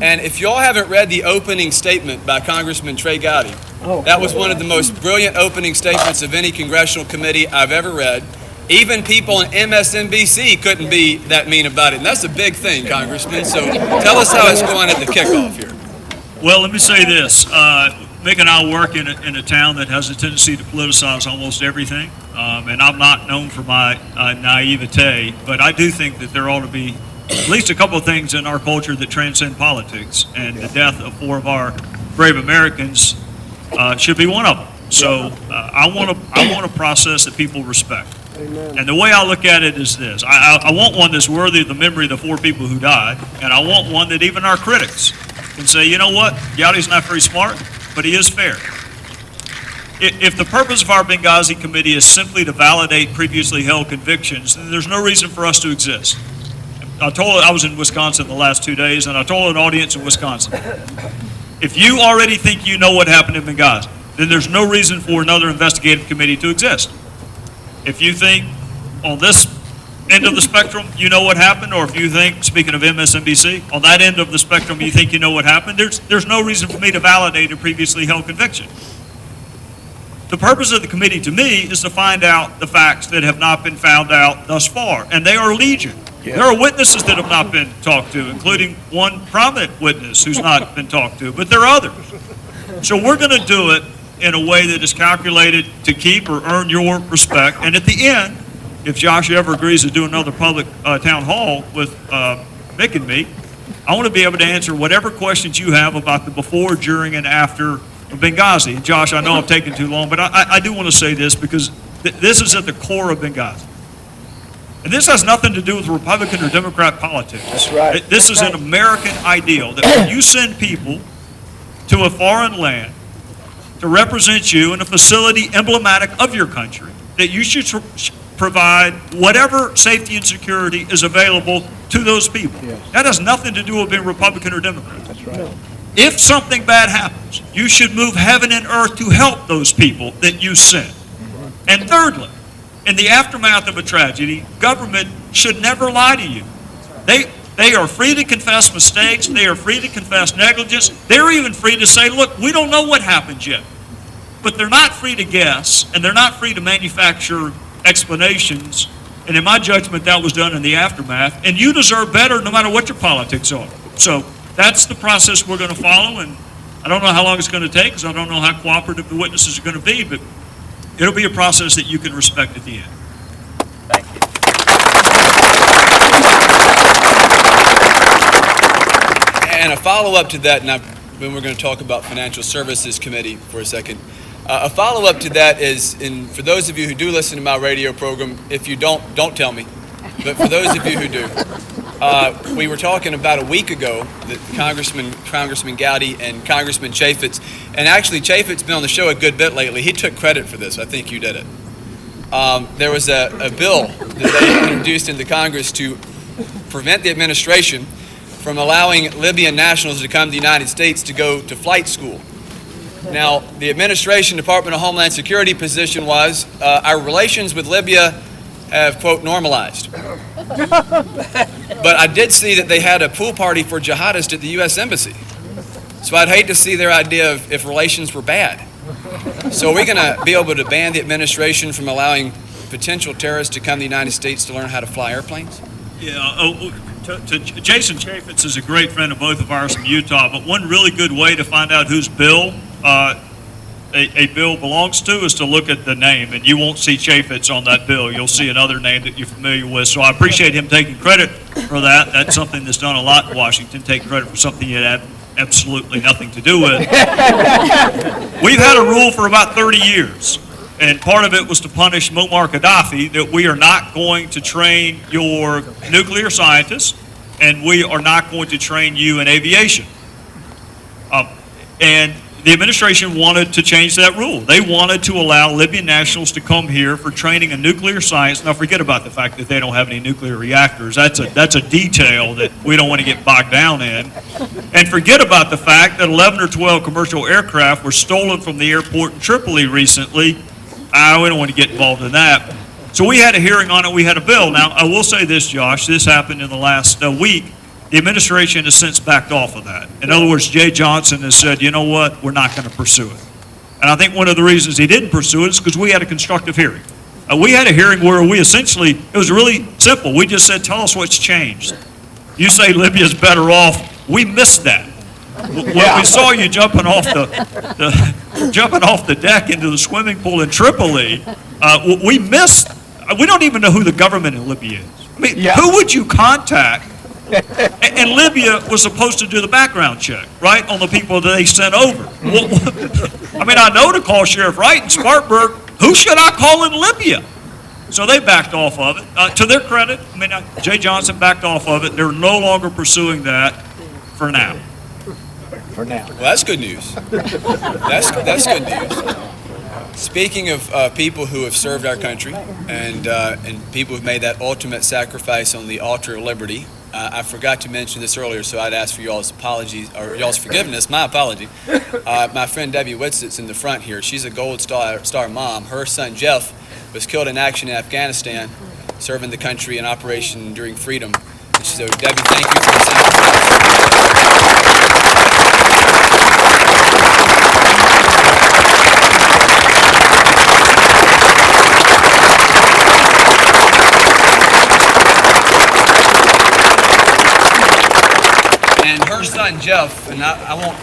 And if y'all haven't read the opening statement by Congressman Trey Gowdy, that was one of the most brilliant opening statements of any congressional committee I've ever read. Even people on MSNBC couldn't be that mean about it. And that's a big thing, Congressman. So tell us how it's going at the kickoff here. Well, let me say this. Mick and I work in a town that has a tendency to politicize almost everything. And I'm not known for my naivete, but I do think that there ought to be at least a couple of things in our culture that transcend politics. And the death of 4 of our brave Americans should be one of them. So I want a process that people respect. Amen. And the way I look at it is this. I want one that's worthy of the memory of the 4 people who died, and I want one that even our critics can say, you know what, Gowdy's not very smart, but he is fair. If the purpose of our Benghazi committee is simply to validate previously held convictions, then there's no reason for us to exist. I was in Wisconsin the last 2 days, and I told an audience in Wisconsin, if you already think you know what happened in Benghazi, then there's no reason for another investigative committee to exist. If you think on this end of the spectrum you know what happened, or if you think, speaking of MSNBC, on that end of the spectrum you think you know what happened, there's no reason for me to validate a previously held conviction. The purpose of the committee to me is to find out the facts that have not been found out thus far, and they are legion. Yeah. There are witnesses that have not been talked to, including one prominent witness who's not been talked to, but there are others. So we're going to do it in a way that is calculated to keep or earn your respect. And at the end, if Josh ever agrees to do another public town hall with Mick and me, I want to be able to answer whatever questions you have about the before, during, and after of Benghazi. And Josh, I know I'm taking too long, but I do want to say this because this is at the core of Benghazi. And this has nothing to do with Republican or Democrat politics. That's right. This is an American ideal that when you send people to a foreign land to represent you in a facility emblematic of your country, that you should provide whatever safety and security is available to those people. Yes. That has nothing to do with being Republican or Democrat. That's right. If something bad happens, you should move heaven and earth to help those people that you send. And thirdly, in the aftermath of a tragedy, government should never lie to you. They are free to confess mistakes. They are free to confess negligence. They're even free to say, look, we don't know what happened yet. But they're not free to guess, and they're not free to manufacture explanations. And in my judgment, that was done in the aftermath. And you deserve better no matter what your politics are. So that's the process we're going to follow. And I don't know how long it's going to take because I don't know how cooperative the witnesses are going to be, but it'll be a process that you can respect at the end. Thank you. And a follow-up to that, and when we're going to talk about Financial Services Committee for a second, a follow-up to that is, and for those of you who do listen to my radio program, if you don't tell me, but for those of you who do, we were talking about a week ago that Congressman Gowdy and Congressman Chaffetz, and actually Chaffetz been on the show a good bit lately. He took credit for this. I think you did it. There was a bill that they introduced into Congress to prevent the administration from allowing Libyan nationals to come to the United States to go to flight school. Now, the administration, Department of Homeland Security position was our relations with Libya have, quote, normalized. But I did see that they had a pool party for jihadists at the U.S. Embassy. So I'd hate to see their idea of if relations were bad. So are we going to be able to ban the administration from allowing potential terrorists to come to the United States to learn how to fly airplanes? Yeah, Jason Chaffetz is a great friend of both of ours from Utah, but one really good way to find out whose bill a bill belongs to is to look at the name, and you won't see Chaffetz on that bill. You'll see another name that you're familiar with. So I appreciate him taking credit for that. That's something that's done a lot in Washington, take credit for something you had absolutely nothing to do with. We've had a rule for about 30 years, and part of it was to punish Muammar Gaddafi, that we are not going to train your nuclear scientists, and we are not going to train you in aviation. And the administration wanted to change that rule. They wanted to allow Libyan nationals to come here for training in nuclear science. Now, forget about the fact that they don't have any nuclear reactors. That's a detail that we don't want to get bogged down in. And forget about the fact that 11 or 12 commercial aircraft were stolen from the airport in Tripoli recently. We don't want to get involved in that. So we had a hearing on it. We had a bill. Now, I will say this, Josh. This happened in the last week. The administration has since backed off of that. In other words, Jay Johnson has said, you know what, we're not going to pursue it. And I think one of the reasons he didn't pursue it is because we had a constructive hearing. We had a hearing where we essentially, it was really simple. We just said, tell us what's changed. You say Libya's better off. We missed that. When we saw you jumping off the deck into the swimming pool in Tripoli, we missed. We don't even know who the government in Libya is. I mean, who would you contact? And Libya was supposed to do the background check, right, on the people that they sent over. I mean, I know to call Sheriff Wright in Spartanburg. Who should I call in Libya? So they backed off of it. To their credit, I mean, Jay Johnson backed off of it. They're no longer pursuing that for now. Well, that's good news. That's good news. Speaking of people who have served our country and people who've made that ultimate sacrifice on the altar of liberty, I forgot to mention this earlier, so I'd ask for y'all's apologies, or y'all's forgiveness, my apology. My friend Debbie Witzett's in the front here. She's a Gold Star mom. Her son Jeff was killed in action in Afghanistan, serving the country in Operation Enduring Freedom. And so, Debbie, thank you for the sacrifice. And her son Jeff, and I won't,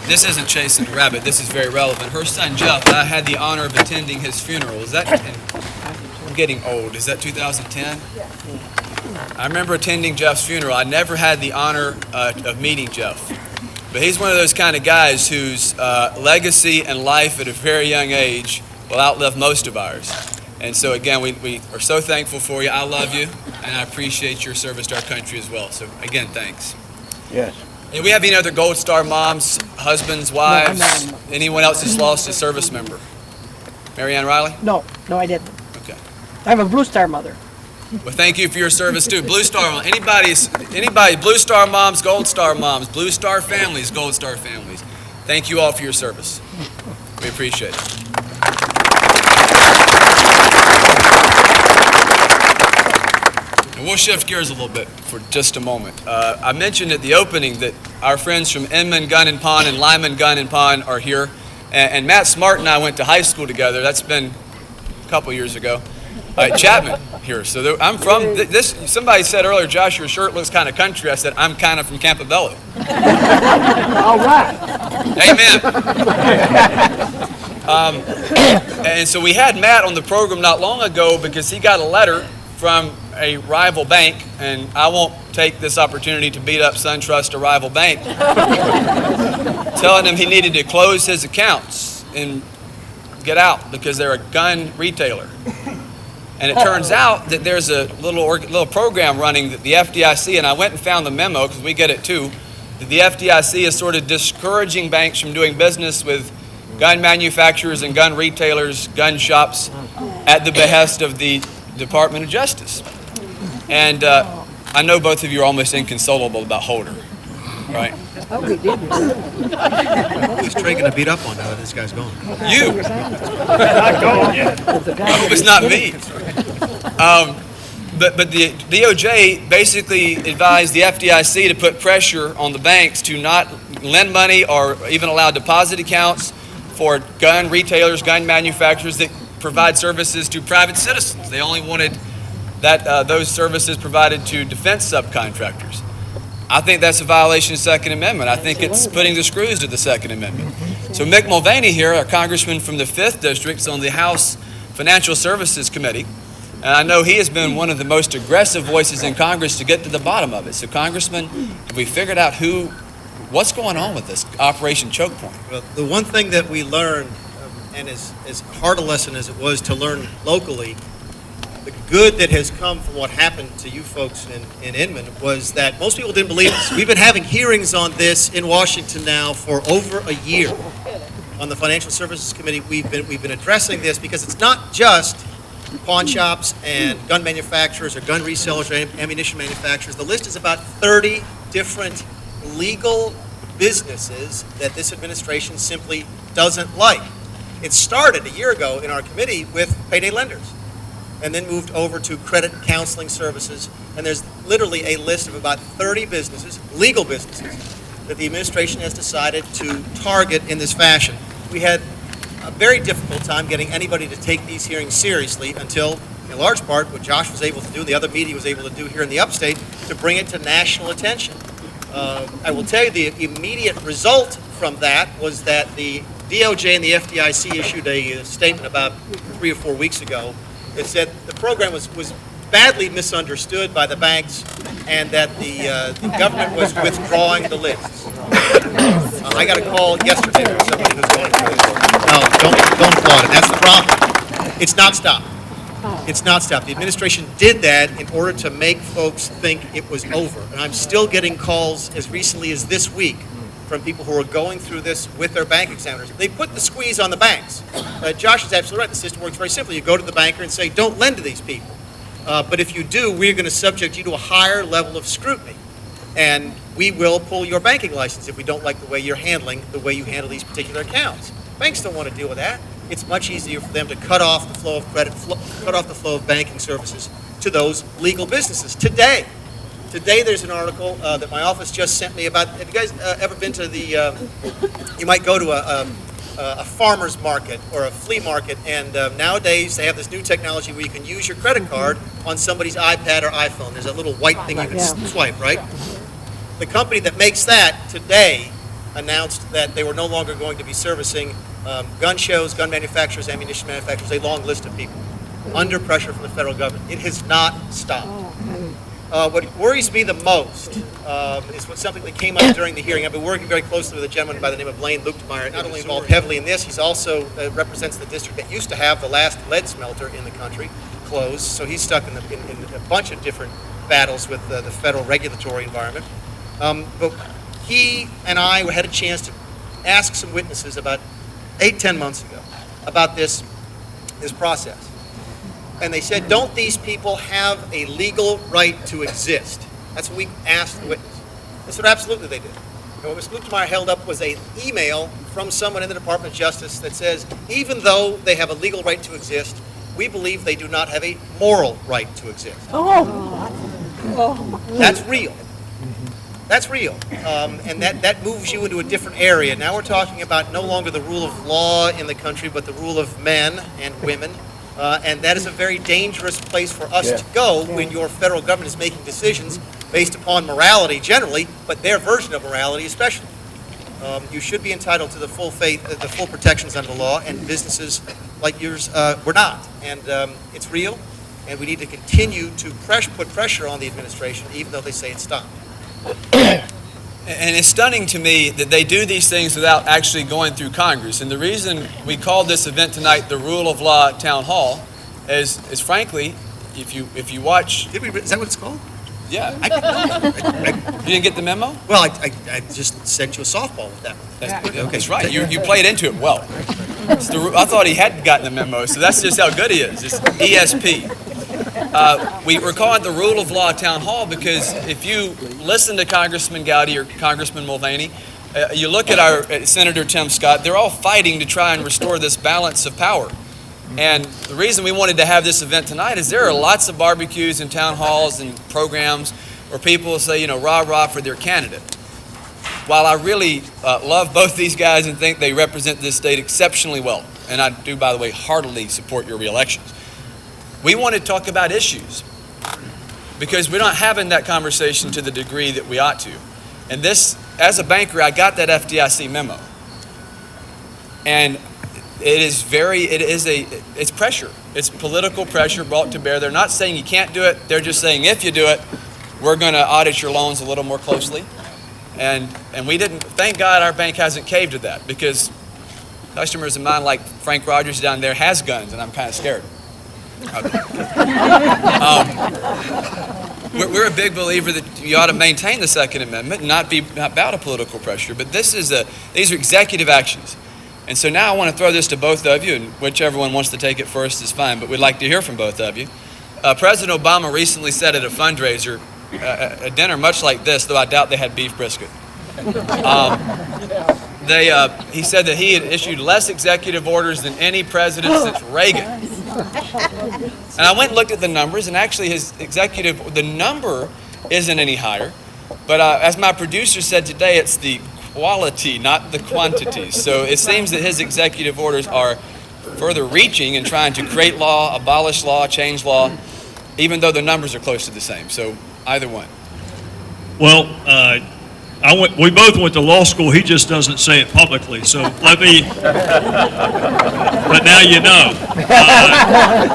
this isn't chasing a rabbit, this is very relevant. Her son Jeff, I had the honor of attending his funeral. Is that, I'm getting old, is that 2010? I remember attending Jeff's funeral. I never had the honor of meeting Jeff. But he's one of those kind of guys whose legacy and life at a very young age will outlive most of ours. And so again, we are so thankful for you. I love you, and I appreciate your service to our country as well. So again, thanks. Yes. Do we have any other Gold Star moms, husbands, wives, anyone else who's lost a service member? Mary Ann Riley? No, I didn't. Okay. I have a Blue Star mother. Well, thank you for your service too. Blue Star, anybody, Blue Star moms, Gold Star moms, Blue Star families, Gold Star families. Thank you all for your service. We appreciate it. And we'll shift gears a little bit for just a moment. I mentioned at the opening that our friends from Inman Gun and Pawn and Lyman Gun and Pawn are here. And Matt Smart and I went to high school together. That's been a couple years ago. Chapman here. So I'm from this. Somebody said earlier, Josh, your shirt looks kind of country. I said, I'm kind of from Campobello. All right. Amen. And so we had Matt on the program not long ago because he got a letter from a rival bank, and I won't take this opportunity to beat up SunTrust, a rival bank, telling him he needed to close his accounts and get out because they're a gun retailer. And it turns out that there's a little program running that the FDIC, and I went and found the memo because we get it too, that the FDIC is sort of discouraging banks from doing business with gun manufacturers and gun retailers, gun shops, at the behest of the Department of Justice. And I know both of you are almost inconsolable about Holder, right? Oh, we didn't. Who's Trey going to beat up on now that this guy's gone? You. Not going yet. It was not me. But the DOJ basically advised the FDIC to put pressure on the banks to not lend money or even allow deposit accounts for gun retailers, gun manufacturers that provide services to private citizens. They only wanted that those services provided to defense subcontractors. I think that's a violation of the Second Amendment. I think it's putting the screws to the Second Amendment. So Mick Mulvaney here, our congressman from the 5th District, is on the House Financial Services Committee. And I know he has been one of the most aggressive voices in Congress to get to the bottom of it. So Congressman, have we figured out what's going on with this Operation Choke Point? Well, the one thing that we learned, and as hard a lesson as it was to learn locally, the good that has come from what happened to you folks in Inman was that most people didn't believe us. We've been having hearings on this in Washington now for over a year. On the Financial Services Committee, we've been addressing this because it's not just pawn shops and gun manufacturers or gun resellers or ammunition manufacturers. The list is about 30 different legal businesses that this administration simply doesn't like. It started a year ago in our committee with payday lenders. and then moved over to credit counseling services. And there's literally a list of about 30 businesses, legal businesses, that the administration has decided to target in this fashion. We had a very difficult time getting anybody to take these hearings seriously until, in large part, what Josh was able to do, and the other media was able to do here in the upstate, to bring it to national attention. I will tell you the immediate result from that was that the DOJ and the FDIC issued a statement about 3 or 4 weeks ago that said the program was badly misunderstood by the banks and that the government was withdrawing the lists. I got a call yesterday from somebody who's going through this. No, don't applaud it. That's the problem. It's not stopped. It's not stopped. The administration did that in order to make folks think it was over. And I'm still getting calls as recently as this week from people who are going through this with their bank examiners. They put the squeeze on the banks. Josh is absolutely right. The system works very simply. You go to the banker and say, don't lend to these people. But if you do, we're going to subject you to a higher level of scrutiny. And we will pull your banking license if we don't like the way you handle these particular accounts. Banks don't want to deal with that. It's much easier for them to cut off the flow of credit, cut off the flow of banking services to those legal businesses. Today there's an article that my office just sent me about, have you guys ever been to you might go to a farmer's market or a flea market, and nowadays they have this new technology where you can use your credit card on somebody's iPad or iPhone. There's a little white thing you can swipe, right? The company that makes that today announced that they were no longer going to be servicing gun shows, gun manufacturers, ammunition manufacturers, a long list of people, under pressure from the federal government. It has not stopped. What worries me the most is something that came up during the hearing. I've been working very closely with a gentleman by the name of Blaine Luchtmeyer, not only involved heavily in this, he's also represents the district that used to have the last lead smelter in the country closed, so he's stuck in a bunch of different battles with the federal regulatory environment. But he and I had a chance to ask some witnesses about 8-10 months ago about this process. And they said, don't these people have a legal right to exist? That's what we asked the witness. They said, absolutely they did. And what Ms. Luchtmeyer held up was an email from someone in the Department of Justice that says, even though they have a legal right to exist, we believe they do not have a moral right to exist. That's real. That's real. And that moves you into a different area. Now we're talking about no longer the rule of law in the country, but the rule of men and women. And that is a very dangerous place for us to go when your federal government is making decisions based upon morality generally, but their version of morality especially. You should be entitled to the full protections under the law, and businesses like yours were not. And it's real, and we need to continue to put pressure on the administration, even though they say it's stopped. And it's stunning to me that they do these things without actually going through Congress. And the reason we called this event tonight the Rule of Law Town Hall is frankly, if you watch... Is that what it's called? Yeah. You didn't get the memo? Well, I just sent you a softball with that one. That's right. You played into it well. I thought he hadn't gotten the memo, so that's just how good he is. It's ESP. We're calling it the Rule of Law Town Hall because if you listen to Congressman Gowdy or Congressman Mulvaney, you look at Senator Tim Scott, they're all fighting to try and restore this balance of power. And the reason we wanted to have this event tonight is there are lots of barbecues and town halls and programs where people say, rah, rah for their candidate. While I really love both these guys and think they represent this state exceptionally well, and I do, by the way, heartily support your re-elections, we want to talk about issues because we're not having that conversation to the degree that we ought to. And this, as a banker, I got that FDIC memo. And it's pressure. It's political pressure brought to bear. They're not saying you can't do it. They're just saying if you do it, we're going to audit your loans a little more closely. And we didn't, thank God our bank hasn't caved to that because customers of mine like Frank Rogers down there has guns and I'm kind of scared. We're a big believer that you ought to maintain the Second Amendment and not bow to political pressure. But these are executive actions. And so now I want to throw this to both of you, and whichever one wants to take it first is fine, but we'd like to hear from both of you. President Obama recently said at a fundraiser, a dinner much like this, though I doubt they had beef brisket. He said that he had issued less executive orders than any president since Reagan. And I went and looked at the numbers, and actually the number isn't any higher. But as my producer said today, it's the quality, not the quantity. So it seems that his executive orders are further reaching and trying to create law, abolish law, change law, even though the numbers are close to the same. So either one. Well, we both went to law school. He just doesn't say it publicly. So let me, but now you know.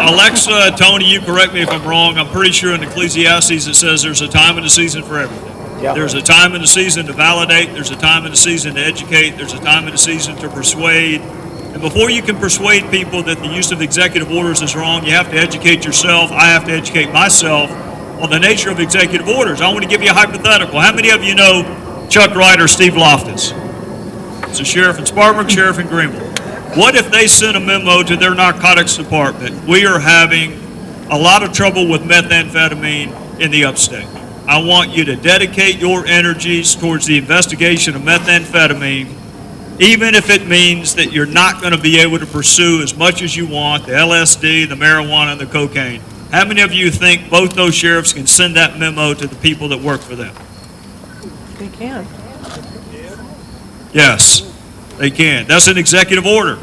Alexa, Tony, you correct me if I'm wrong. I'm pretty sure in Ecclesiastes it says there's a time and a season for everything. Yeah. There's a time and a season to validate. There's a time and a season to educate. There's a time and a season to persuade. And before you can persuade people that the use of executive orders is wrong, you have to educate yourself. I have to educate myself on the nature of executive orders. I want to give you a hypothetical. How many of you know Chuck Wright or Steve Loftus? It's a sheriff in Spartanburg, sheriff in Greenville. What if they sent a memo to their narcotics department? We are having a lot of trouble with methamphetamine in the upstate. I want you to dedicate your energies towards the investigation of methamphetamine, even if it means that you're not going to be able to pursue as much as you want the LSD, the marijuana, and the cocaine. How many of you think both those sheriffs can send that memo to the people that work for them? They can. Yes, they can. That's an executive order.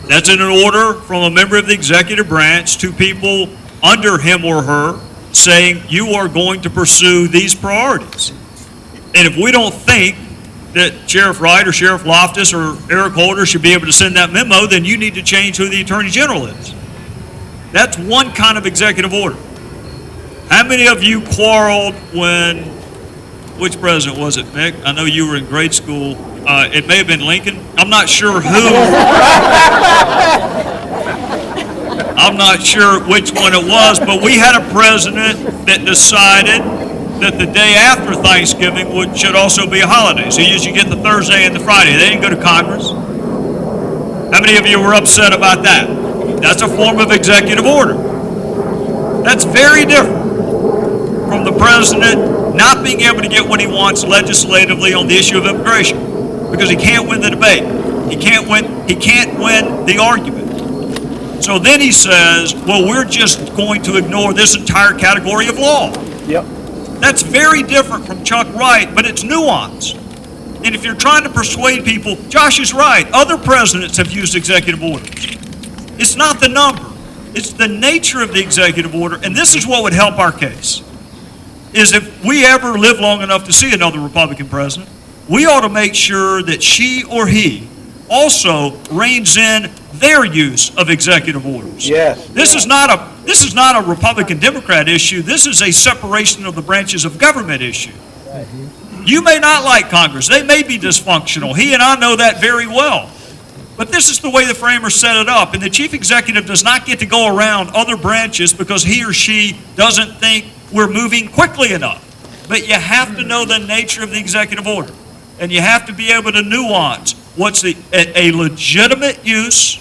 That's an order from a member of the executive branch to people under him or her saying you are going to pursue these priorities. And if we don't think that Sheriff Wright or Sheriff Loftus or Eric Holder should be able to send that memo, then you need to change who the Attorney General is. That's one kind of executive order. How many of you quarreled when, which president was it, Mick? I know you were in grade school. It may have been Lincoln. I'm not sure who. I'm not sure which one it was, but we had a president that decided that the day after Thanksgiving should also be a holiday. So you usually get the Thursday and the Friday. They didn't go to Congress. How many of you were upset about that? That's a form of executive order. That's very different from the president not being able to get what he wants legislatively on the issue of immigration because he can't win the debate. He can't win the argument. So then he says, well, we're just going to ignore this entire category of law. Yep. That's very different from Chuck Wright, but it's nuanced. And if you're trying to persuade people, Josh is right. Other presidents have used executive orders. It's not the number. It's the nature of the executive order. And this is what would help our case, is if we ever live long enough to see another Republican president, we ought to make sure that she or he also reins in their use of executive orders. Yes. This is not a Republican-Democrat issue. This is a separation of the branches of government issue. You may not like Congress. They may be dysfunctional. He and I know that very well. But this is the way the framers set it up. And the chief executive does not get to go around other branches because he or she doesn't think we're moving quickly enough. But you have to know the nature of the executive order. And you have to be able to nuance what's a legitimate use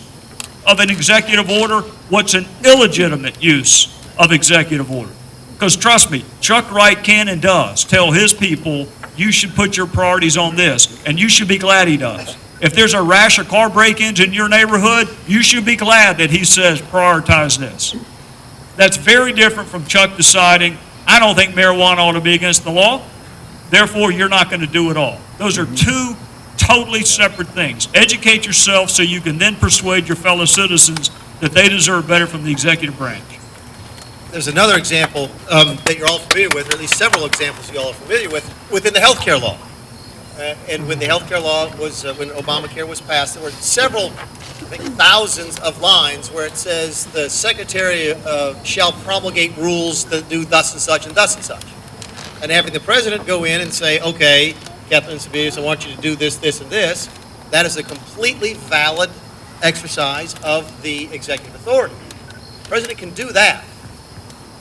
of an executive order, what's an illegitimate use of executive order. Because trust me, Chuck Wright can and does tell his people, you should put your priorities on this, and you should be glad he does. If there's a rash of car break-ins in your neighborhood, you should be glad that he says prioritize this. That's very different from Chuck deciding, I don't think marijuana ought to be against the law, therefore you're not going to do it all. Those are two totally separate things. Educate yourself so you can then persuade your fellow citizens that they deserve better from the executive branch. There's another example that you're all familiar with, or at least several examples you all are familiar with, within the health care law. And when the health care law was, when Obamacare was passed, there were several, I think thousands of lines where it says the secretary shall promulgate rules that do thus and such and thus and such. And having the president go in and say, okay, Catherine Sebelius, I want you to do this, this, and this, that is a completely valid exercise of the executive authority. The president can do that.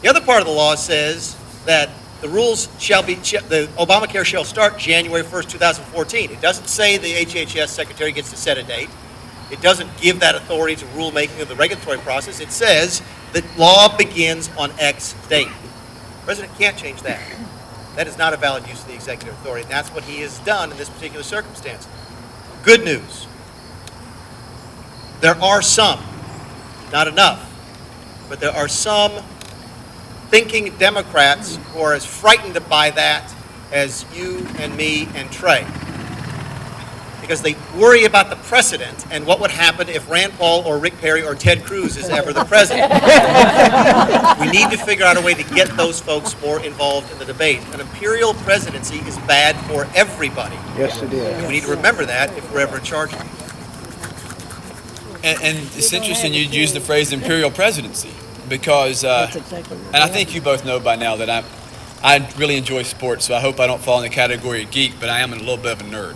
The other part of the law says that the rules shall be, the Obamacare shall start January 1st, 2014. It doesn't say the HHS secretary gets to set a date. It doesn't give that authority to rulemaking of the regulatory process. It says that law begins on X date. The president can't change that. That is not a valid use of the executive authority, and that's what he has done in this particular circumstance. Good news. There are some, not enough, but there are some thinking Democrats who are as frightened by that as you and me and Trey. Because they worry about the precedent and what would happen if Rand Paul or Rick Perry or Ted Cruz is ever the president. We need to figure out a way to get those folks more involved in the debate. An imperial presidency is bad for everybody. Yes, it is. And we need to remember that if we're ever in charge of it. And it's interesting you'd use the phrase imperial presidency because, That's exactly right. and I think you both know by now that I really enjoy sports, so I hope I don't fall in the category of geek, but I am a little bit of a nerd,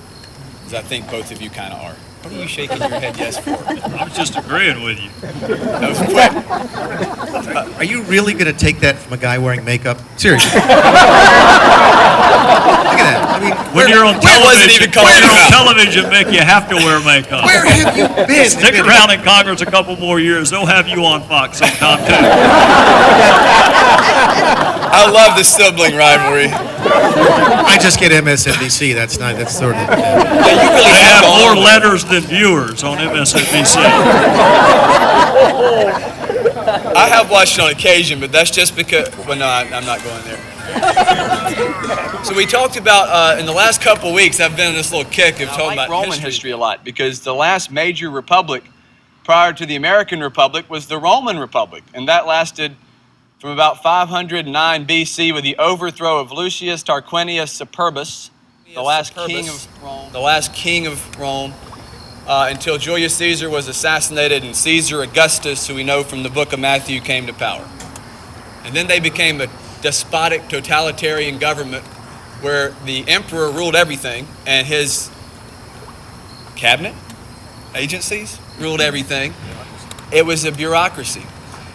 as I think both of you kind of are. What are you shaking your head yes for? I was just agreeing with you. That was quick. Are you really going to take that from a guy wearing makeup? Seriously. Look at that. I mean, When you're on where was it television, even coming from? television, Mick, you have to wear makeup. where have you been? Stick around in Congress a couple more years. They'll have you on Fox sometime too. I love the sibling rivalry. I just get MSNBC. That's sort of. Yeah, you really They have gone more with it. letters than viewers on MSNBC. I have watched it on occasion, but that's just because, well, no, I'm not going there. So we talked about, in the last couple of weeks, I've been on this little kick of talking about Roman history a lot, because the last major republic prior to the American Republic was the Roman Republic, and that lasted from about 509 BC with the overthrow of Lucius Tarquinius Superbus, the last king of Rome, until Julius Caesar was assassinated and Caesar Augustus, who we know from the book of Matthew, came to power. And then they became a despotic, totalitarian government where the emperor ruled everything and his cabinet, agencies, ruled everything. It was a bureaucracy.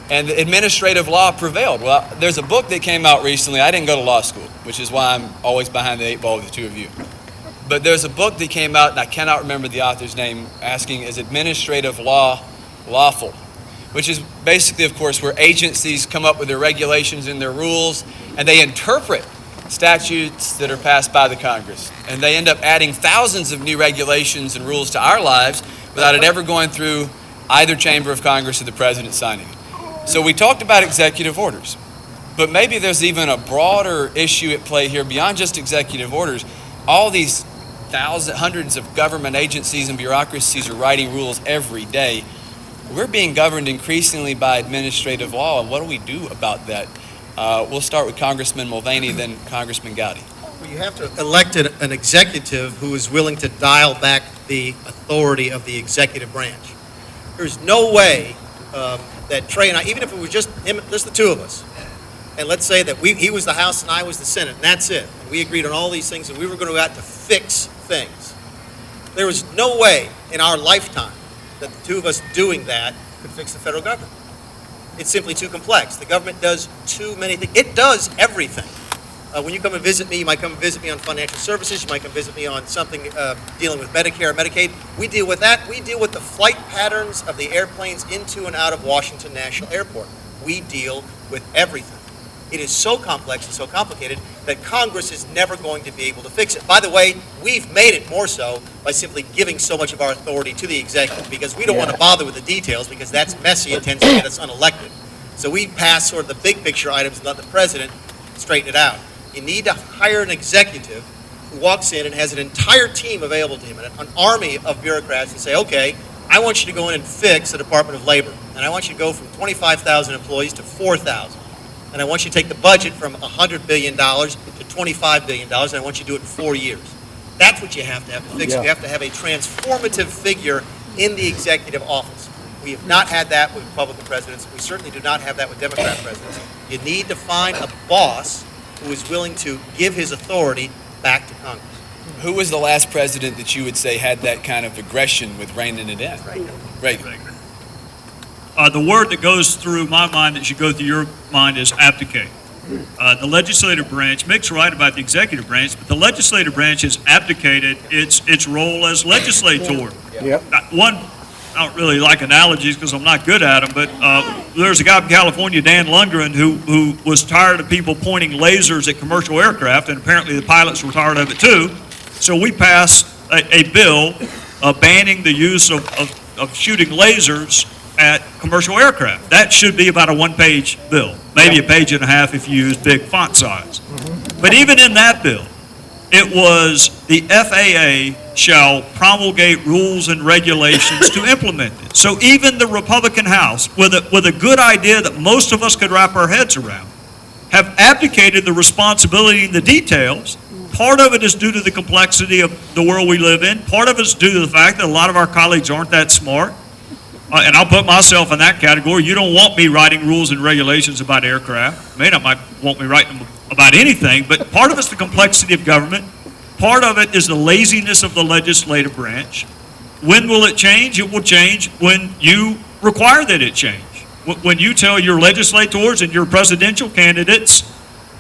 And the administrative law prevailed. Well, there's a book that came out recently. I didn't go to law school, which is why I'm always behind the eight ball with the two of you. But there's a book that came out, and I cannot remember the author's name, asking, is administrative law lawful? Which is basically, of course, where agencies come up with their regulations and their rules, and they interpret statutes that are passed by the Congress. And they end up adding thousands of new regulations and rules to our lives without it ever going through either chamber of Congress or the president signing it. So we talked about executive orders, but maybe there's even a broader issue at play here beyond just executive orders. All these hundreds of government agencies and bureaucracies are writing rules every day. We're being governed increasingly by administrative law, and what do we do about that? We'll start with Congressman Mulvaney, then Congressman Gowdy. Well, you have to elect an executive who is willing to dial back the authority of the executive branch. There's no way that Trey and I, even if it was just him, just the two of us, and let's say that he was the House and I was the Senate, and that's it. And we agreed on all these things, and we were going to go out to fix things. There was no way in our lifetime that the two of us doing that could fix the federal government. It's simply too complex. The government does too many things. It does everything. When you come and visit me, you might come and visit me on financial services. You might come visit me on something dealing with Medicare or Medicaid. We deal with that. We deal with the flight patterns of the airplanes into and out of Washington National Airport. We deal with everything. It is so complex and so complicated that Congress is never going to be able to fix it. By the way, we've made it more so by simply giving so much of our authority to the executive because we don't want to bother with the details because that's messy and tends to get us unelected. So we pass sort of the big picture items and let the president straighten it out. You need to hire an executive who walks in and has an entire team available to him, an army of bureaucrats, and say, okay, I want you to go in and fix the Department of Labor, and I want you to go from 25,000 employees to 4,000, and I want you to take the budget from $100 billion to $25 billion, and I want you to do it in 4 years. That's what you have to fix. Yeah. You have to have a transformative figure in the executive office. We have not had that with Republican presidents. We certainly do not have that with Democrat presidents. You need to find a boss who is willing to give his authority back to Congress. Who was the last president that you would say had that kind of aggression with reining it in? Reagan. The word that goes through my mind that should go through your mind is abdicate. The legislative branch, Mick's right about the executive branch, but the legislative branch has abdicated its role as legislator. Yep. I don't really like analogies because I'm not good at them, but there's a guy from California, Dan Lundgren, who was tired of people pointing lasers at commercial aircraft, and apparently the pilots were tired of it too. So we passed a bill banning the use of shooting lasers at commercial aircraft. That should be about a one-page bill, maybe a page and a half if you use big font size. But even in that bill, it was the FAA shall promulgate rules and regulations to implement it. So even the Republican House, with a good idea that most of us could wrap our heads around, have abdicated the responsibility in the details. Part of it is due to the complexity of the world we live in. Part of it is due to the fact that a lot of our colleagues aren't that smart. And I'll put myself in that category. You don't want me writing rules and regulations about aircraft. You may not want me writing them about anything, but part of it's the complexity of government. Part of it is the laziness of the legislative branch. When will it change? It will change when you require that it change. When you tell your legislators and your presidential candidates,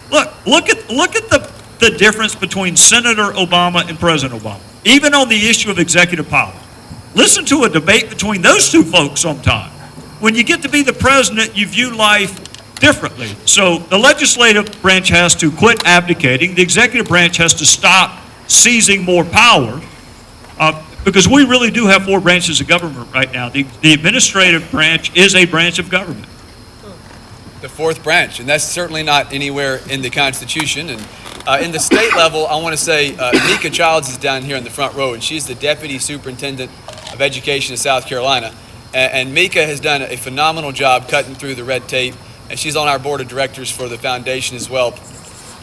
look at the difference between Senator Obama and President Obama, even on the issue of executive power. Listen to a debate between those two folks sometime. When you get to be the president, you view life differently. So the legislative branch has to quit abdicating. The executive branch has to stop seizing more power, because we really do have four branches of government right now. The administrative branch is a branch of government. The fourth branch, and that's certainly not anywhere in the Constitution. And in the state level, I want to say Mika Childs is down here in the front row, and she's the Deputy Superintendent of Education in South Carolina. And Mika has done a phenomenal job cutting through the red tape, and she's on our board of directors for the foundation as well.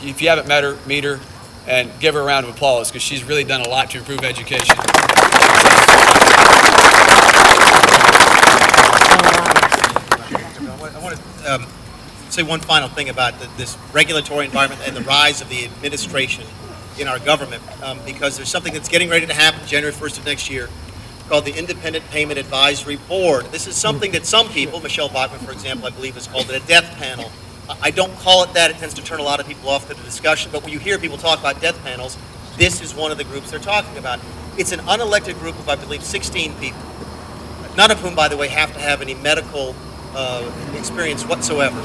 If you haven't met her, meet her, and give her a round of applause, because she's really done a lot to improve education. I want to say one final thing about this regulatory environment and the rise of the administration in our government, because there's something that's getting ready to happen January 1st of next year called the Independent Payment Advisory Board. This is something that some people, Michelle Bachmann, for example, I believe has called it a death panel. I don't call it that. It tends to turn a lot of people off to the discussion, but when you hear people talk about death panels, this is one of the groups they're talking about. It's an unelected group of, I believe, 16 people, none of whom, by the way, have to have any medical experience whatsoever.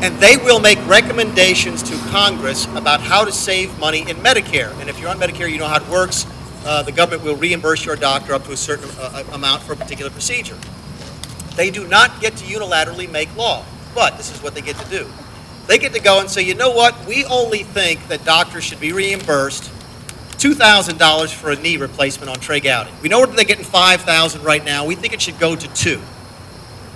And they will make recommendations to Congress about how to save money in Medicare. And if you're on Medicare, you know how it works. The government will reimburse your doctor up to a certain amount for a particular procedure. They do not get to unilaterally make law, but this is what they get to do. They get to go and say, you know what, we only think that doctors should be reimbursed $2,000 for a knee replacement on Trey Gowdy. We know they're getting $5,000 right now. We think it should go to $2,000.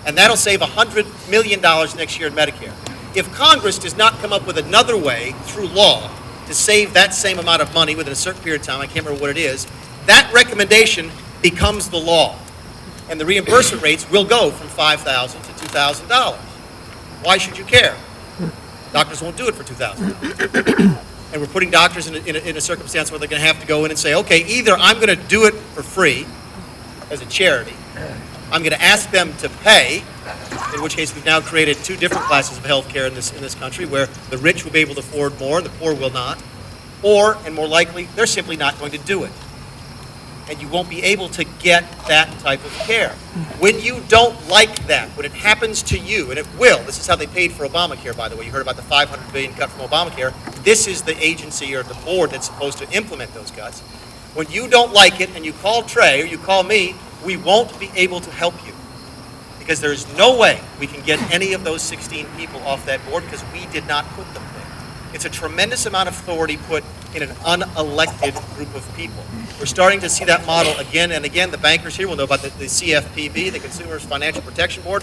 And that'll save $100 million next year in Medicare. If Congress does not come up with another way through law to save that same amount of money within a certain period of time, I can't remember what it is, that recommendation becomes the law. And the reimbursement rates will go from $5,000 to $2,000. Why should you care? Doctors won't do it for $2,000. And we're putting doctors in a circumstance where they're going to have to go in and say, okay, either I'm going to do it for free as a charity, I'm going to ask them to pay, in which case we've now created two different classes of health care in this country, where the rich will be able to afford more and the poor will not, or, and more likely, they're simply not going to do it. And you won't be able to get that type of care. When you don't like that, when it happens to you, and it will, this is how they paid for Obamacare, by the way. You heard about the $500 billion cut from Obamacare. This is the agency or the board that's supposed to implement those cuts. When you don't like it and you call Trey or you call me, we won't be able to help you, because there is no way we can get any of those 16 people off that board, because we did not put them there. It's a tremendous amount of authority put in an unelected group of people. We're starting to see that model again and again. The bankers here will know about the CFPB, the Consumers Financial Protection Board,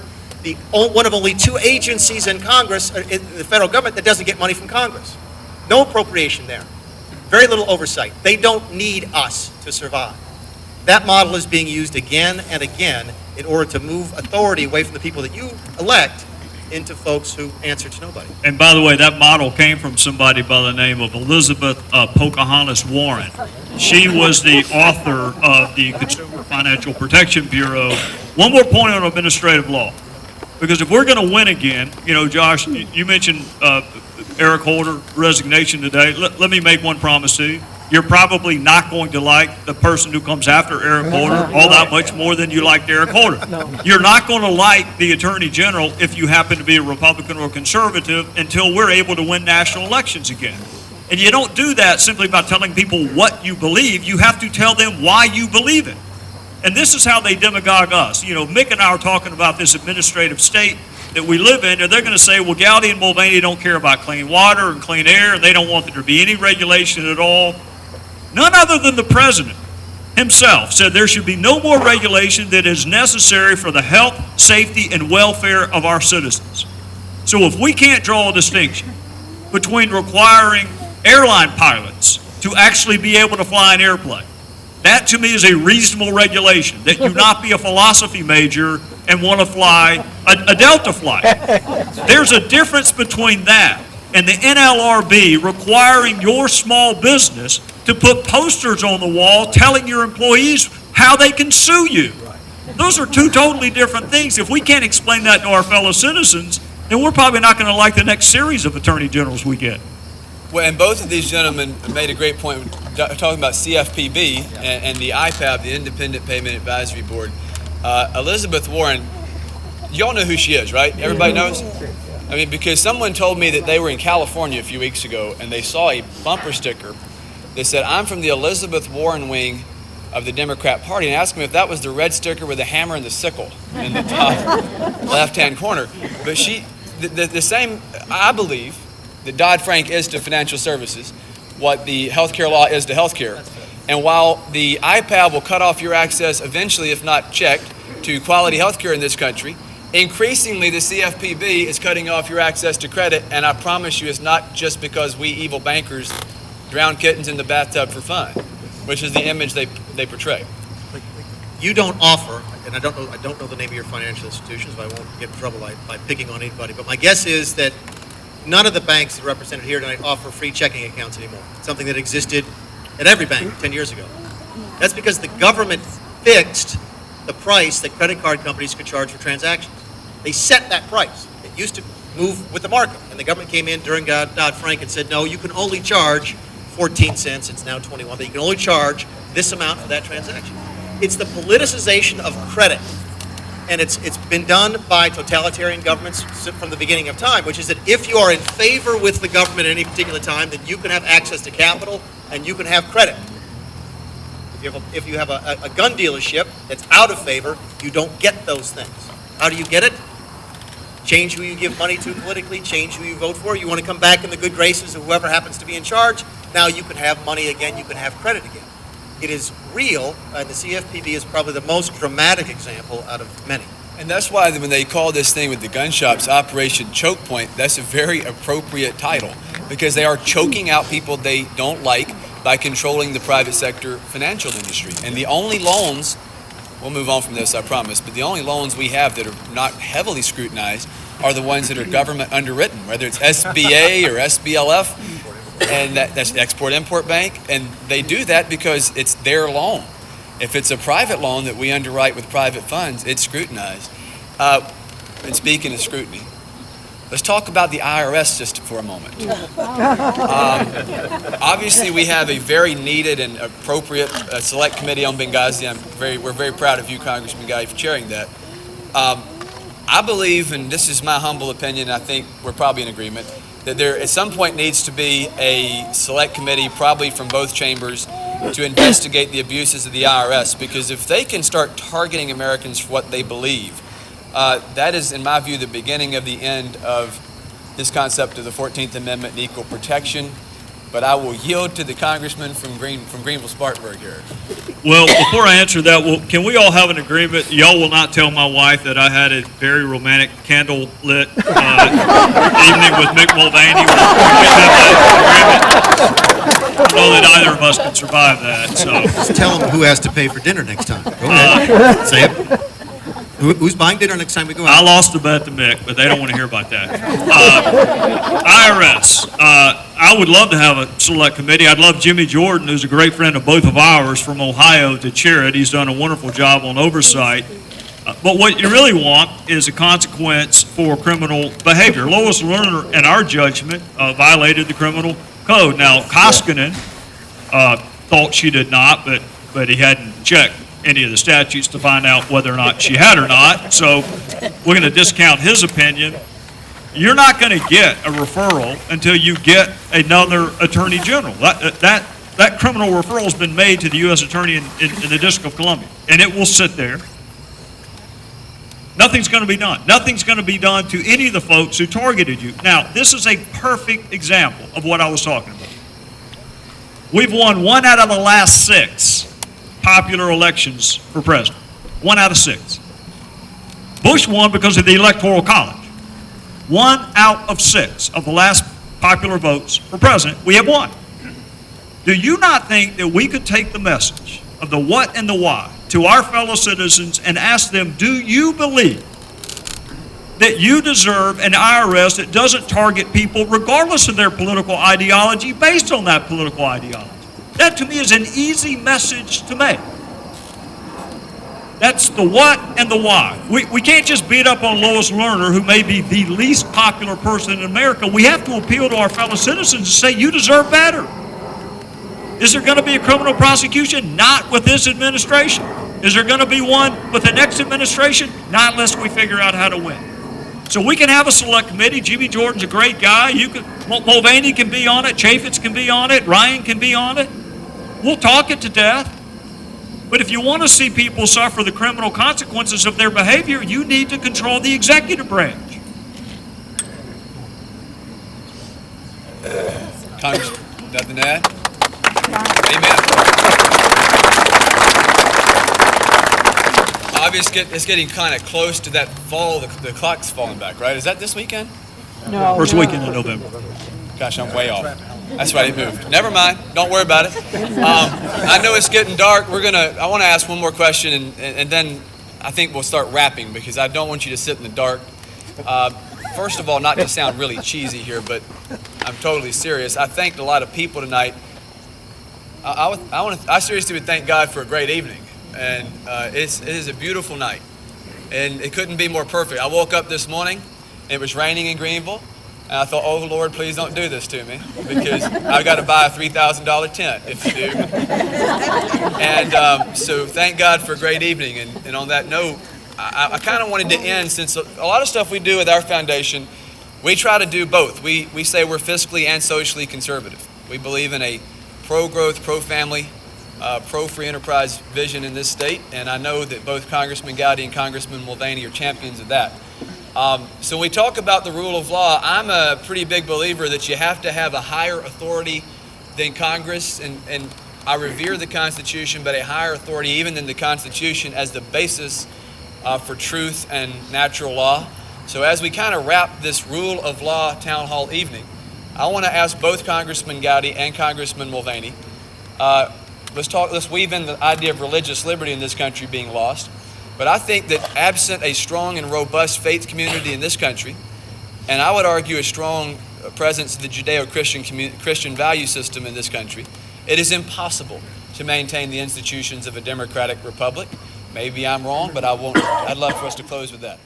one of only two agencies in Congress, in the federal government, that doesn't get money from Congress. No appropriation there. Very little oversight. They don't need us to survive. That model is being used again and again in order to move authority away from the people that you elect into folks who answer to nobody. And by the way, that model came from somebody by the name of Elizabeth Pocahontas Warren. She was the author of the Consumer Financial Protection Bureau. One more point on administrative law, because if we're going to win again, you know, Josh, you mentioned Eric Holder resignation today. Let me make one promise to you. You're probably not going to like the person who comes after Eric Holder all that much more than you liked Eric Holder. No. You're not going to like the Attorney General if you happen to be a Republican or conservative until we're able to win national elections again. And you don't do that simply by telling people what you believe. You have to tell them why you believe it. And this is how they demagogue us. You know, Mick and I are talking about this administrative state that we live in, and they're going to say, well, Gowdy and Mulvaney don't care about clean water and clean air, and they don't want there to be any regulation at all. None other than the president himself said there should be no more regulation that is necessary for the health, safety, and welfare of our citizens. So if we can't draw a distinction between requiring airline pilots to actually be able to fly an airplane, that to me is a reasonable regulation, that you not be a philosophy major and want to fly a Delta flight. There's a difference between that and the NLRB requiring your small business to put posters on the wall telling your employees how they can sue you. Those are two totally different things. If we can't explain that to our fellow citizens, then we're probably not going to like the next series of attorney generals we get. Well, and both of these gentlemen made a great point talking about CFPB and the IPAB, the Independent Payment Advisory Board. Elizabeth Warren, y'all know who she is, right? Everybody knows? I mean, because someone told me that they were in California a few weeks ago and they saw a bumper sticker that said, "I'm from the Elizabeth Warren wing of the Democrat Party," and asked me if that was the red sticker with the hammer and the sickle in the top left-hand corner. But the same, I believe, that Dodd-Frank is to financial services, what the healthcare law is to healthcare. And while the IPAB will cut off your access eventually, if not checked, to quality healthcare in this country, increasingly the CFPB is cutting off your access to credit, and I promise you it's not just because we evil bankers drown kittens in the bathtub for fun, which is the image they portray. You don't offer, and I don't know the name of your financial institutions, so I won't get in trouble by picking on anybody, but my guess is that none of the banks that are represented here tonight offer free checking accounts anymore. It's something that existed at every bank 10 years ago. That's because the government fixed the price that credit card companies could charge for transactions. They set that price. It used to move with the market, and the government came in during Dodd-Frank and said, no, you can only charge 14 cents, it's now 21, but you can only charge this amount for that transaction. It's the politicization of credit. And it's been done by totalitarian governments from the beginning of time, which is that if you are in favor with the government at any particular time, then you can have access to capital and you can have credit. If you have a gun dealership that's out of favor, you don't get those things. How do you get it? Change who you give money to politically, change who you vote for. You want to come back in the good graces of whoever happens to be in charge. Now you can have money again, you can have credit again. It is real, and the CFPB is probably the most dramatic example out of many. And that's why when they call this thing with the gun shops Operation Choke Point, that's a very appropriate title, because they are choking out people they don't like by controlling the private sector financial industry. And the only loans, we'll move on from this, I promise, but the only loans we have that are not heavily scrutinized are the ones that are government underwritten, whether it's SBA or SBLF, and that's Export-Import Bank, and they do that because it's their loan. If it's a private loan that we underwrite with private funds, it's scrutinized. And speaking of scrutiny, let's talk about the IRS just for a moment. Obviously, we have a very needed and appropriate select committee on Benghazi. We're very proud of you, Congressman Gowdy, for chairing that. I believe, and this is my humble opinion, I think we're probably in agreement, that there at some point needs to be a select committee, probably from both chambers, to investigate the abuses of the IRS, because if they can start targeting Americans for what they believe, that is, in my view, the beginning of the end of this concept of the 14th Amendment and equal protection. But I will yield to the congressman from Greenville-Spartanburg here. Well, before I answer that, can we all have an agreement? Y'all will not tell my wife that I had a very romantic candle-lit evening with Mick Mulvaney. We have that agreement. I know that either of us can survive that. So Just tell them who has to pay for dinner next time. Go ahead. Say it. Who's buying dinner next time we go out? I lost the bet to Mick, but they don't want to hear about that. IRS. I would love to have a select committee. I'd love Jimmy Jordan, who's a great friend of both of ours from Ohio, to chair it. He's done a wonderful job on oversight. But what you really want is a consequence for criminal behavior. Lois Lerner, in our judgment, violated the criminal code. Now, Koskinen thought she did not, but he hadn't checked any of the statutes to find out whether or not she had or not. So we're going to discount his opinion. You're not going to get a referral until you get another attorney general. That that criminal referral has been made to the U.S. Attorney in the District of Columbia, and it will sit there. Nothing's going to be done. Nothing's going to be done to any of the folks who targeted you. Now, this is a perfect example of what I was talking about. We've won 1 out of the last 6 popular elections for president. 1 out of 6. Bush won because of the Electoral College. 1 out of 6 of the last popular votes for president, we have won. Do you not think that we could take the message of the what and the why to our fellow citizens and ask them, do you believe that you deserve an IRS that doesn't target people regardless of their political ideology based on that political ideology? That to me is an easy message to make. That's the what and the why. We can't just beat up on Lois Lerner, who may be the least popular person in America. We have to appeal to our fellow citizens and say, you deserve better. Is there going to be a criminal prosecution? Not with this administration. Is there going to be one with the next administration? Not unless we figure out how to win. So we can have a select committee. Jimmy Jordan's a great guy. Mulvaney can be on it. Chaffetz can be on it. Ryan can be on it. We'll talk it to death. But if you want to see people suffer the criminal consequences of their behavior, you need to control the executive branch. Congress, nothing to add? Amen. Obviously, it's getting kind of close to that fall. The clock's falling back, right? Is that this weekend? No. First weekend in November. Gosh, I'm way off. That's right, it moved. Never mind. Don't worry about it. I know it's getting dark. I want to ask one more question, and then I think we'll start wrapping because I don't want you to sit in the dark. First of all, not to sound really cheesy here, but I'm totally serious. I thanked a lot of people tonight. I seriously would thank God for a great evening, and it is a beautiful night, and it couldn't be more perfect. I woke up this morning, it was raining in Greenville, and I thought, oh Lord, please don't do this to me, because I've got to buy a $3,000 tent if you do. And so thank God for a great evening, and on that note, I kind of wanted to end, since a lot of stuff we do with our foundation, we try to do both. We say we're fiscally and socially conservative. We believe in a pro-growth, pro-family, pro-free enterprise vision in this state, and I know that both Congressman Gowdy and Congressman Mulvaney are champions of that. So when we talk about the rule of law, I'm a pretty big believer that you have to have a higher authority than Congress, and I revere the Constitution, but a higher authority even than the Constitution as the basis for truth and natural law. So as we kind of wrap this rule of law town hall evening, I want to ask both Congressman Gowdy and Congressman Mulvaney, let's weave in the idea of religious liberty in this country being lost. But I think that absent a strong and robust faith community in this country, and I would argue a strong presence of the Judeo-Christian value system in this country, it is impossible to maintain the institutions of a democratic republic. Maybe I'm wrong, but I'd love for us to close with that.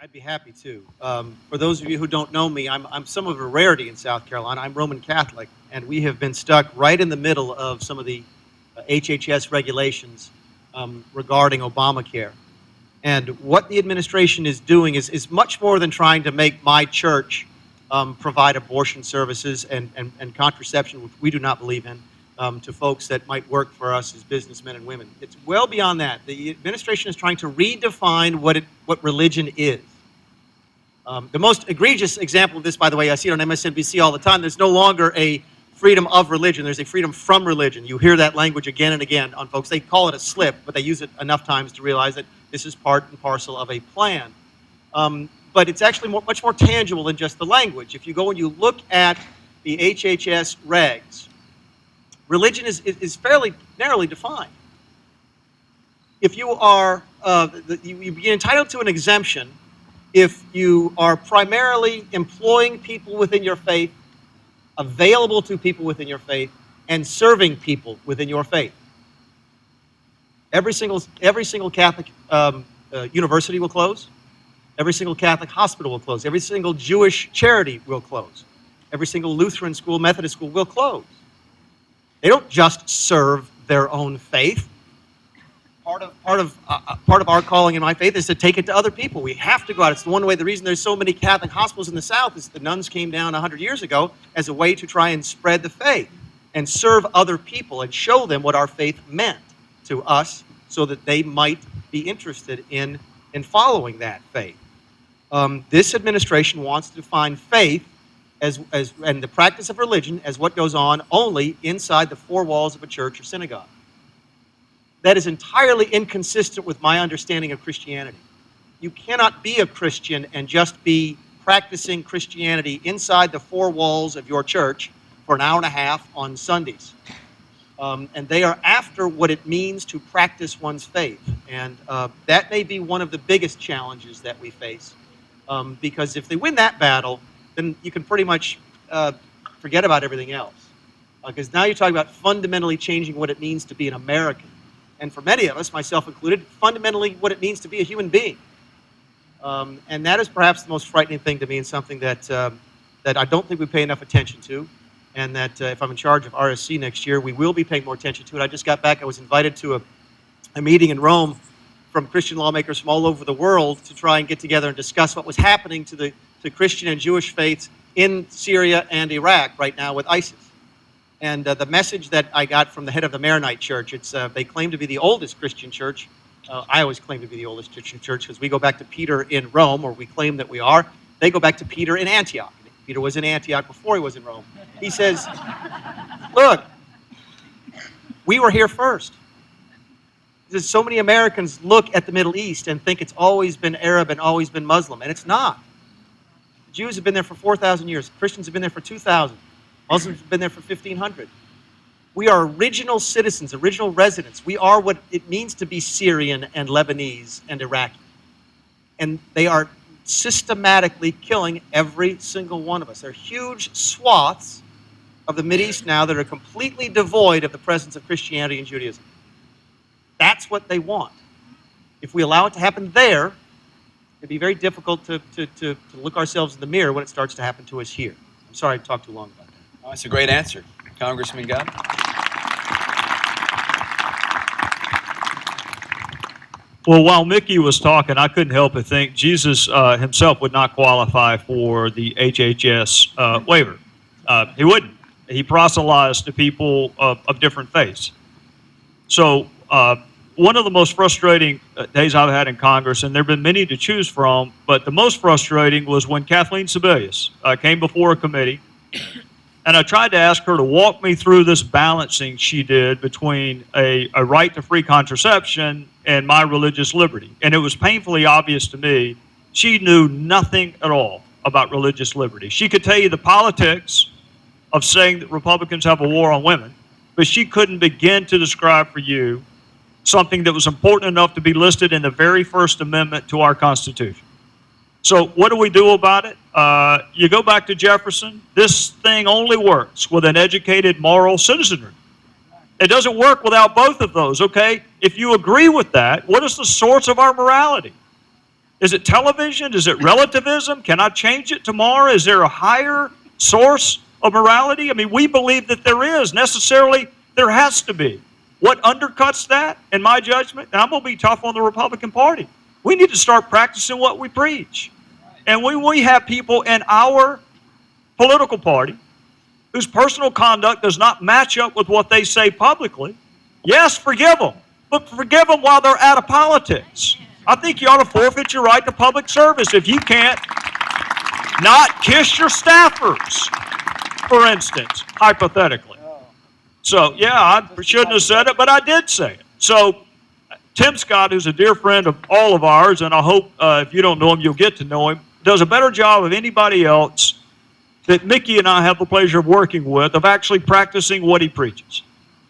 I'd be happy to. For those of you who don't know me, I'm somewhat of a rarity in South Carolina. I'm Roman Catholic, and we have been stuck right in the middle of some of the HHS regulations regarding Obamacare. And what the administration is doing is much more than trying to make my church provide abortion services and contraception, which we do not believe in, to folks that might work for us as businessmen and women. It's well beyond that. The administration is trying to redefine what religion is. The most egregious example of this, by the way, I see it on MSNBC all the time. There's no longer a freedom of religion. There's a freedom from religion. You hear that language again and again on folks. They call it a slip, but they use it enough times to realize that this is part and parcel of a plan. But it's actually much more tangible than just the language. If you go and you look at the HHS regs, religion is fairly narrowly defined. If you are, you be entitled to an exemption if you are primarily employing people within your faith, available to people within your faith, and serving people within your faith. Every single Catholic university will close. Every single Catholic hospital will close. Every single Jewish charity will close. Every single Lutheran school, Methodist school will close. They don't just serve their own faith. Part of our calling in my faith is to take it to other people. We have to go out. It's the one way. The reason there's so many Catholic hospitals in the South is the nuns came down 100 years ago as a way to try and spread the faith and serve other people and show them what our faith meant to us, so that they might be interested in following that faith. This administration wants to define faith and the practice of religion as what goes on only inside the four walls of a church or synagogue. That is entirely inconsistent with my understanding of Christianity. You cannot be a Christian and just be practicing Christianity inside the four walls of your church for an hour and a half on Sundays. And they are after what it means to practice one's faith. And that may be one of the biggest challenges that we face. Because if they win that battle, then you can pretty much forget about everything else. Because now you're talking about fundamentally changing what it means to be an American. And for many of us, myself included, fundamentally what it means to be a human being. And that is perhaps the most frightening thing to me, and something that I don't think we pay enough attention to. And that if I'm in charge of RSC next year, we will be paying more attention to it. I just got back. I was invited to a meeting in Rome from Christian lawmakers from all over the world to try and get together and discuss what was happening to Christian and Jewish faiths in Syria and Iraq right now with ISIS. And the message that I got from the head of the Maronite Church, they claim to be the oldest Christian church. I always claim to be the oldest Christian church because we go back to Peter in Rome, or we claim that we are. They go back to Peter in Antioch. Peter was in Antioch before he was in Rome. He says, look, we were here first. He says, so many Americans look at the Middle East and think it's always been Arab and always been Muslim, and it's not. The Jews have been there for 4,000 years. Christians have been there for 2,000. Muslims have been there for 1,500. We are original citizens, original residents. We are what it means to be Syrian and Lebanese and Iraqi. And they are systematically killing every single one of us. There are huge swaths of the Mideast now that are completely devoid of the presence of Christianity and Judaism. That's what they want. If we allow it to happen there, it'd be very difficult to look ourselves in the mirror when it starts to happen to us here. I'm sorry I talked too long about that. Oh, that's a great answer. Congressman Gowdy? Well, while Mickey was talking, I couldn't help but think Jesus himself would not qualify for the HHS waiver. He wouldn't. He proselytized to people of different faiths. So one of the most frustrating days I've had in Congress, and there have been many to choose from, but the most frustrating was when Kathleen Sebelius came before a committee, and I tried to ask her to walk me through this balancing she did between a right to free contraception and my religious liberty. And it was painfully obvious to me she knew nothing at all about religious liberty. She could tell you the politics of saying that Republicans have a war on women, but she couldn't begin to describe for you something that was important enough to be listed in the very First Amendment to our Constitution. So what do we do about it? You go back to Jefferson. This thing only works with an educated, moral citizenry. It doesn't work without both of those, okay? If you agree with that, what is the source of our morality? Is it television? Is it relativism? Can I change it tomorrow? Is there a higher source of morality? I mean, we believe that there is. Necessarily, there has to be. What undercuts that, in my judgment, and I'm going to be tough on the Republican Party, we need to start practicing what we preach. And when we have people in our political party whose personal conduct does not match up with what they say publicly, yes, forgive them, but forgive them while they're out of politics. I think you ought to forfeit your right to public service if you can't not kiss your staffers, for instance, hypothetically. So, yeah, I shouldn't have said it, but I did say it. So, Tim Scott, who's a dear friend of all of ours, and I hope if you don't know him, you'll get to know him, does a better job of anybody else that Mickey and I have the pleasure of working with, of actually practicing what he preaches.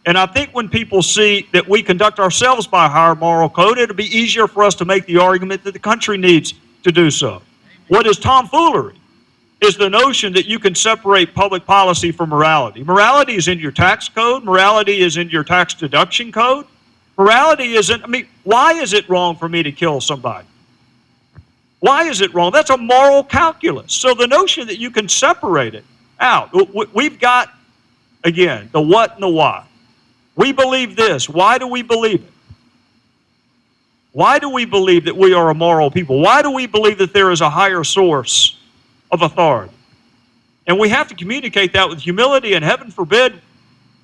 And I think when people see that we conduct ourselves by a higher moral code, it'll be easier for us to make the argument that the country needs to do so. What is tomfoolery is the notion that you can separate public policy from morality. Morality is in your tax code. Morality is in your tax deduction code. Morality isn't, I mean, why is it wrong for me to kill somebody? Why is it wrong? That's a moral calculus. So the notion that you can separate it out, we've got, again, the what and the why. We believe this. Why do we believe it? Why do we believe that we are a moral people? Why do we believe that there is a higher source of authority? And we have to communicate that with humility, and heaven forbid,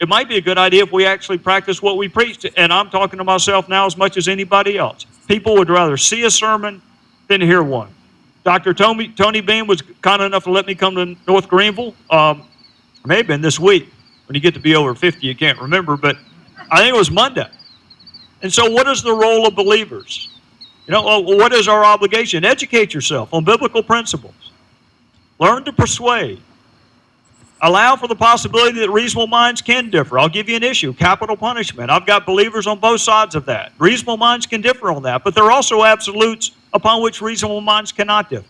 it might be a good idea if we actually practice what we preach. And I'm talking to myself now as much as anybody else. People would rather see a sermon than hear one. Dr. Tony Bean was kind enough to let me come to North Greenville. It may have been this week. When you get to be over 50, you can't remember, but I think it was Monday. And so what is the role of believers? What is our obligation? Educate yourself on biblical principles. Learn to persuade. Allow for the possibility that reasonable minds can differ. I'll give you an issue, capital punishment. I've got believers on both sides of that. Reasonable minds can differ on that, but there are also absolutes upon which reasonable minds cannot differ.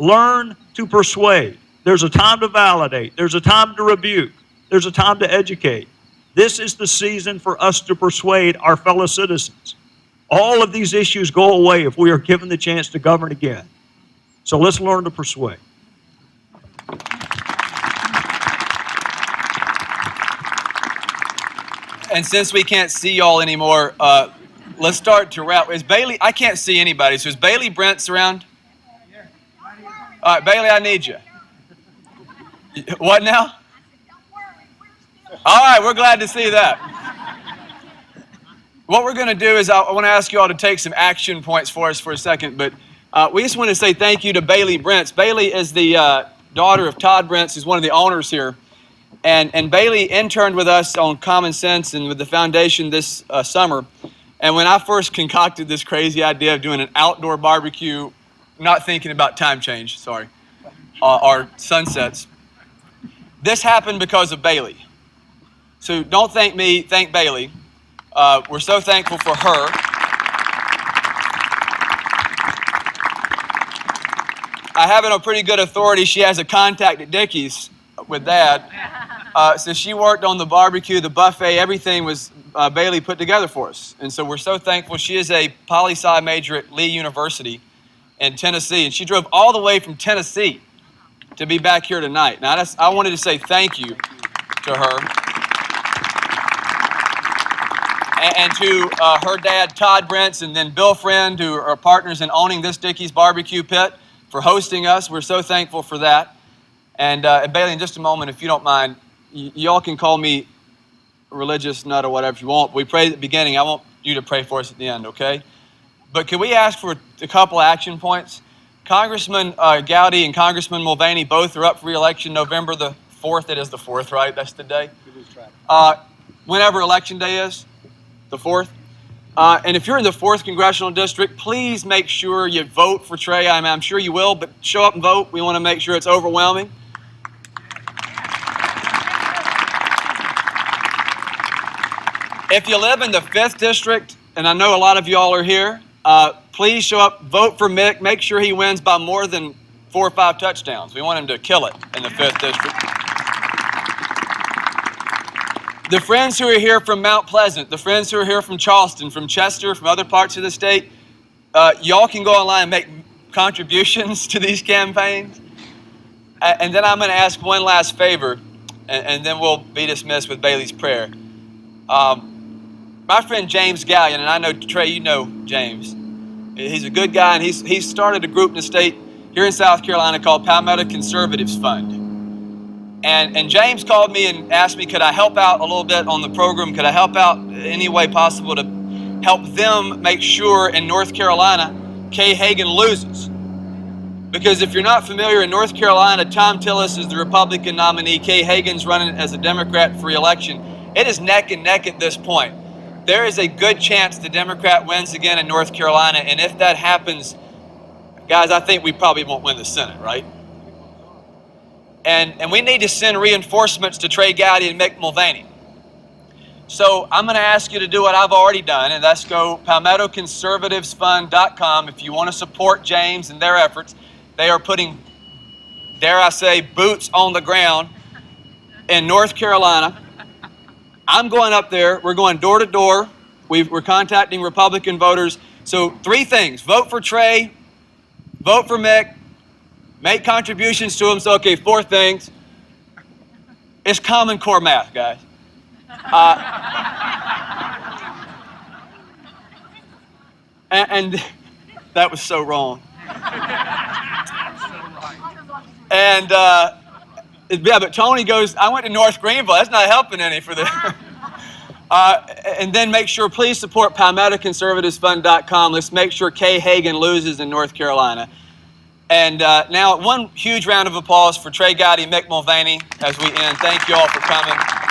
Learn to persuade. There's a time to validate. There's a time to rebuke. There's a time to educate. This is the season for us to persuade our fellow citizens. All of these issues go away if we are given the chance to govern again. So let's learn to persuade. And since we can't see y'all anymore, let's start to wrap. Is Bailey? I can't see anybody. So is Bailey Brent's around? All right, Bailey, I need you. What now? All right, we're glad to see that. What we're going to do is I want to ask you all to take some action points for us for a second, but we just want to say thank you to Bailey Brents. Bailey is the daughter of Todd Brents, who's one of the owners here. And Bailey interned with us on Common Sense and with the foundation this summer. And when I first concocted this crazy idea of doing an outdoor barbecue, not thinking about time change, or sunsets, this happened because of Bailey. So don't thank me, thank Bailey. We're so thankful for her. I have it on pretty good authority. She has a contact at Dickey's with Dad. So she worked on the barbecue, the buffet, everything was Bailey put together for us. And so we're so thankful. She is a poli-sci major at Lee University in Tennessee. And she drove all the way from Tennessee to be back here tonight. Now, I wanted to say thank you to her. And to her dad, Todd Brents, and then Bill Friend, who are partners in owning this Dickey's barbecue pit, for hosting us. We're so thankful for that. And Bailey, in just a moment, if you don't mind, y'all can call me a religious nut or whatever you want. We prayed at the beginning. I want you to pray for us at the end, okay? But can we ask for a couple action points? Congressman Gowdy and Congressman Mulvaney both are up for re-election November the 4th. It is the 4th, right? That's the day? Whenever election day is, the 4th. And if you're in the 4th Congressional District, please make sure you vote for Trey. I'm sure you will, but show up and vote. We want to make sure it's overwhelming. If you live in the 5th District, and I know a lot of y'all are here, please show up, vote for Mick. Make sure he wins by more than 4 or 5 touchdowns. We want him to kill it in the 5th District. The friends who are here from Mount Pleasant, the friends who are here from Charleston, from Chester, from other parts of the state, y'all can go online and make contributions to these campaigns. And then I'm going to ask one last favor, and then we'll be dismissed with Bailey's prayer. My friend James Gallion, and I know, Trey, you know James. He's a good guy, and he's started a group in the state here in South Carolina called Palmetto Conservatives Fund. And James called me and asked me, could I help out a little bit on the program? Could I help out any way possible to help them make sure in North Carolina, Kay Hagan loses? Because if you're not familiar, in North Carolina, Tom Tillis is the Republican nominee. Kay Hagan's running as a Democrat for re-election. It is neck and neck at this point. There is a good chance the Democrat wins again in North Carolina. And if that happens, guys, I think we probably won't win the Senate, right? And we need to send reinforcements to Trey Gowdy and Mick Mulvaney. So I'm going to ask you to do what I've already done, and that's go PalmettoConservativesFund.com if you want to support James and their efforts. They are putting, dare I say, boots on the ground in North Carolina. I'm going up there. We're going door to door. We're contacting Republican voters. So 3 things. Vote for Trey. Vote for Mick. Make contributions to them. So, okay, 4 things. It's Common Core math, guys. And that was so wrong. And yeah, but Tony goes, I went to North Greenville. That's not helping any for the. And then make sure, please support PalmettoConservativeSfund.com. Let's make sure Kay Hagan loses in North Carolina. And now one huge round of applause for Trey Gowdy, Mick Mulvaney as we end. Thank you all for coming.